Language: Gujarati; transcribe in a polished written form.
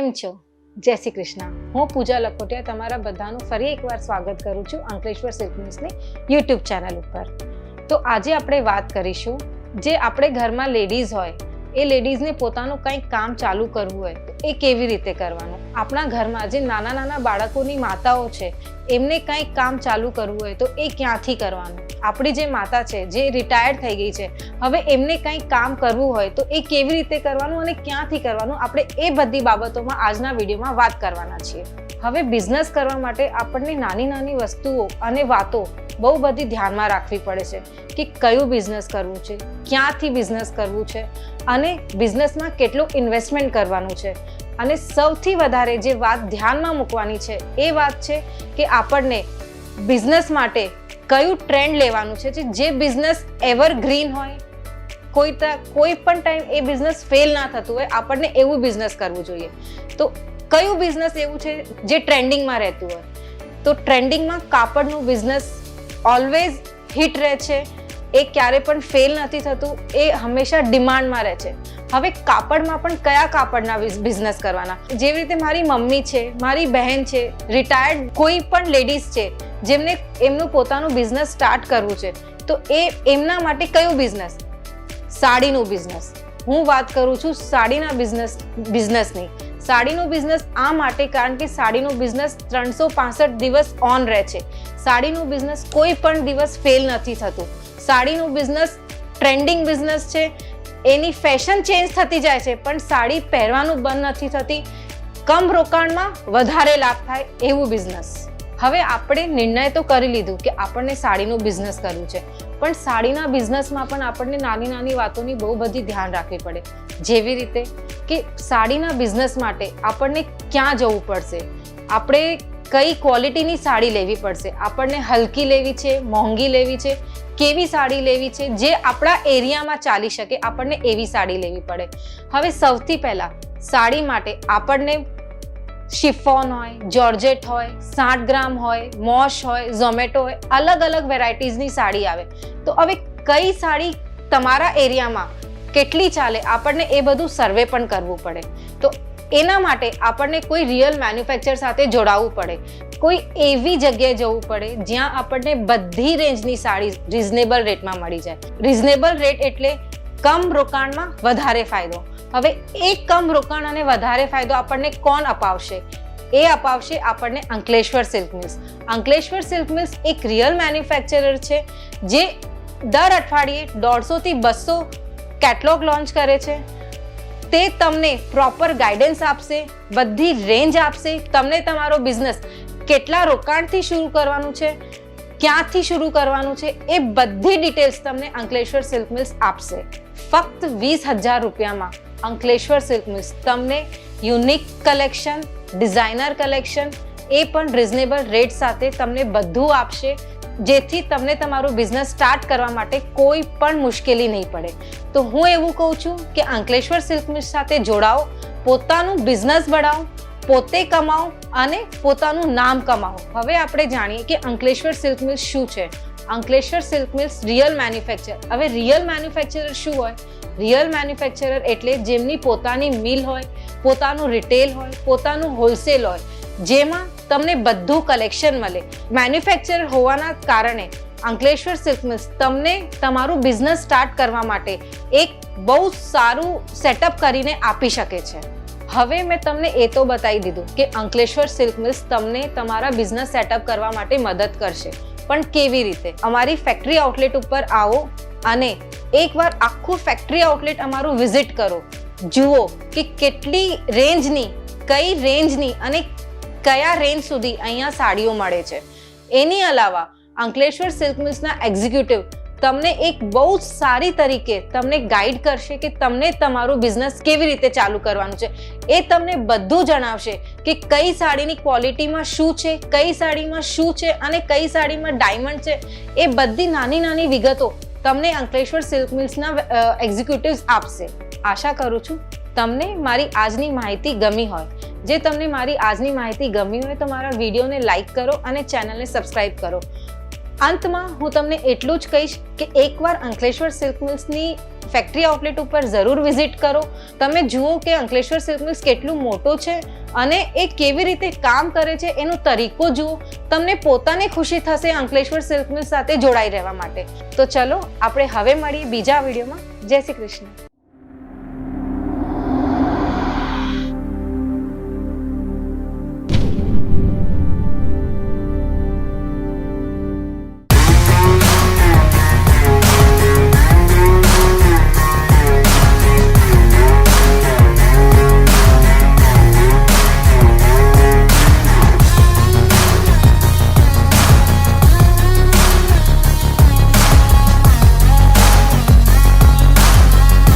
કેમ છો? જય શ્રી કૃષ્ણ. હું પૂજા લખોટિયા તમારા બધાનું ફરી એકવાર સ્વાગત કરું છું અંકલેશ્વર સિલ્ક મિલ્સની યુટ્યુબ ચેનલ ઉપર. તો આજે આપણે વાત કરીશું, જે આપણે ઘરમાં લેડીઝ હોય એ લેડીઝને પોતાનું કંઈક કામ ચાલુ કરવું હોય તો એ કેવી રીતે કરવાનું. આપણા ઘરમાં જે નાના નાના બાળકોની માતાઓ છે એમને કંઈક કામ ચાલુ કરવું હોય તો એ ક્યાંથી કરવાનું. આપણી જે માતા છે જે રિટાયર્ડ થઈ ગઈ છે, હવે એમને કંઈક કામ કરવું હોય તો એ કેવી રીતે કરવાનું અને ક્યાંથી કરવાનું, આપણે એ બધી બાબતોમાં આજના વિડીયોમાં વાત કરવાના છીએ. હવે બિઝનેસ કરવા માટે આપણને નાની નાની વસ્તુઓ અને વાતો બહુ બધી ધ્યાનમાં રાખવી પડે છે કે કયું બિઝનેસ કરવું છે, ક્યાંથી બિઝનેસ કરવું છે અને બિઝનેસમાં કેટલું ઇન્વેસ્ટમેન્ટ કરવાનું છે. અને સૌથી વધારે જે વાત ધ્યાનમાં મૂકવાની છે એ વાત છે કે આપણને બિઝનેસ માટે કયું ટ્રેન્ડ લેવાનું છે. જે બિઝનેસ એવરગ્રીન હોય, કોઈ પણ ટાઈમ એ બિઝનેસ ફેલ ના થતું હોય, આપણને એવું બિઝનેસ કરવું જોઈએ. તો કયું બિઝનેસ એવું છે જે ટ્રેન્ડિંગમાં રહેતું હોય? તો ટ્રેન્ડિંગમાં કાપડનું બિઝનેસ ઓલવેઝ હિટ રહે છે, એ ક્યારે પણ ફેલ નથી થતું, એ હંમેશા ડિમાન્ડમાં રહે છે. હવે કાપડમાં પણ કયા કાપડના બિઝનેસ કરવાના? જેવી રીતે મારી મમ્મી છે, મારી બહેન છે, રિટાયર્ડ કોઈ પણ લેડીઝ છે જેમને એમનું પોતાનું બિઝનેસ સ્ટાર્ટ કરવું છે, તો એમના માટે કયું બિઝનેસ? સાડીનું બિઝનેસ. હું વાત કરું છું સાડીના બિઝનેસની. સાડીનો બિઝનેસ આ માટે કારણ કે સાડીનો બિઝનેસ 365 દિવસ ઓન રહે છે. સાડીનું બિઝનેસ કોઈ પણ દિવસ ફેલ નથી થતું. સાડીનું બિઝનેસ ટ્રેન્ડિંગ બિઝનેસ છે, એની ફેશન ચેન્જ થતી જાય છે પણ સાડી પહેરવાનું બંધ નથી થતી. કમ રોકાણમાં વધારે લાભ થાય એવું બિઝનેસ. હવે આપણે નિર્ણય તો કરી લીધું કે આપણને સાડીનું બિઝનેસ કરવું છે, પણ સાડીના બિઝનેસમાં પણ આપણને નાની નાની વાતોની બહુ બધી ધ્યાન રાખવી પડે. જેવી રીતે કે સાડીના બિઝનેસ માટે આપણને ક્યાં જવું પડશે, આપણે કઈ ક્વોલિટીની સાડી લેવી પડશે, આપણને હલકી લેવી છે, મોંઘી લેવી છે, કેવી સાડી લેવી છે જે આપણા એરિયામાં ચાલી શકે, આપણને એવી સાડી લેવી પડે. હવે સૌથી પહેલા સાડી માટે આપણને શિફોન હોય, જોર્જેટ હોય, 60 ગ્રામ હોય, મોશ હોય, ઝોમેટો હોય, અલગ અલગ વેરાયટીઝની સાડી આવે. તો હવે કઈ સાડી તમારા એરિયામાં કેટલી ચાલે, આપણને એ બધું સર્વે પણ કરવું પડે. તો એના માટે આપણને કોઈ રિયલ મેન્યુફેક્ચર સાથે જોડાવવું પડે, કોઈ એવી જગ્યાએ જવું પડે જ્યાં આપણને બધી રેન્જની સાડી રિઝનેબલ રેટમાં મળી જાય. રિઝનેબલ રેટ એટલે કમ રોકાણમાં વધારે ફાયદો. હવે એ કમ રોકાણ અને વધારે ફાયદો આપણને કોણ અપાવશે? એ અપાવશે આપણને Ankleshwar silk mills. Ankleshwar silk mills એક રિયલ મેન્યુફેક્ચરર છે જે દર અઠવાડિયે 150 થી 200 કેટલોગ લોન્ચ કરે છે. તે તમને પ્રોપર ગાઈડન્સ આપશે, બધી રેન્જ આપશે, તમને તમારો બિઝનેસ કેટલા રોકાણથી શરૂ કરવાનું છે, ક્યાંથી શરૂ કરવાનું છે, એ બધી ડિટેલ્સ તમને અંકલેશ્વર સિલ્ક મિલ્સ આપશે. ફક્ત 20,000 રૂપિયામાં અંકલેશ્વર સિલ્ક મિલ્સ તમને યુનિક કલેક્શન, ડિઝાઇનર કલેક્શન, એ પણ રિઝનેબલ રેટ સાથે તમને બધું આપશે, જેથી તમને તમારું બિઝનેસ સ્ટાર્ટ કરવા માટે કોઈ પણ મુશ્કેલી નહીં પડે. તો હું એવું કહું છું કે અંકલેશ્વર સિલ્ક મિલ્સ સાથે જોડાઓ, પોતાનું બિઝનેસ બઢાવો, પોતે કમાઓ અને પોતાનું નામ કમાઓ. હવે આપણે જાણીએ કે અંકલેશ્વર સિલ્ક મિલ્સ શું છે. Ankleshwar silk mills real manufacture. હવે રિયલ મેન્યુફેક્ચરર શું હોય? રિયલ મેન્યુફેક્ચરર એટલે જેમની પોતાની મિલ હોય, પોતાનું રિટેલ હોય, પોતાનું હોલસેલ હોય, જેમાં તમને બધું કલેક્શન મળે. મેન્યુફેક્ચરર હોવાના કારણે અંકલેશ્વર સિલ્ક મિલ્સ તમને તમારું બિઝનેસ સ્ટાર્ટ કરવા માટે એક બહુ સારું સેટઅપ કરીને આપી શકે છે. હવે મેં તમને એ તો બતાવી દીધું કે અંકલેશ્વર સિલ્ક મિલ્સ તમને તમારા બિઝનેસ સેટઅપ કરવા માટે મદદ કરશે, પણ કેવી રીતે? અમારી ફેક્ટરી આઉટલેટ ઉપર આવો અને એકવાર આખું ફેક્ટરી આઉટલેટ અમારું વિઝિટ કરો. જુઓ કે કેટલી રેન્જની, કઈ રેન્જની અને કયા રેન્જ સુધી અહીંયા સાડીઓ મળે છે. એની અલાવા અંકલેશ્વર સિલ્ક મિલ્સના એક્ઝિક્યુટિવ તમને એક બહુ સારી તરીકે તમને ગાઈડ કરશે કે તમને તમારું બિઝનેસ કેવી રીતે ચાલુ કરવાનું છે. એ તમને બધું જણાવશે કે કઈ સાડીની ક્વોલિટીમાં શું છે, કઈ સાડીમાં શું છે અને કઈ સાડીમાં ડાયમંડ છે. એ બધી નાની નાની વિગતો તમને અંકલેશ્વર સિલ્ક મિલ્સના એક્ઝિક્યુટિવ્સ આપશે. આશા કરું છું તમને મારી આજની માહિતી ગમી હોય. જે તમને મારી આજની માહિતી ગમી હોય તો મારા વિડીયોને લાઈક કરો અને ચેનલને સબસ્ક્રાઈબ કરો. અંતમાં હું તમને એટલું જ કહીશ કે એકવાર અંકલેશ્વર સિલ્ક મિલ્સની ફેક્ટરી આઉટલેટ ઉપર જરૂર વિઝિટ કરો. તમે જુઓ કે અંકલેશ્વર સિલ્ક મિલ્સ કેટલું મોટું છે અને એ કેવી રીતે કામ કરે છે, એનો તરીકો જુઓ. તમને પોતાને ખુશી થશે અંકલેશ્વર સિલ્ક મિલ્સ સાથે જોડાઈ રહેવા માટે. તો ચલો આપણે હવે મળીએ બીજા વિડીયોમાં. જય શ્રી કૃષ્ણ.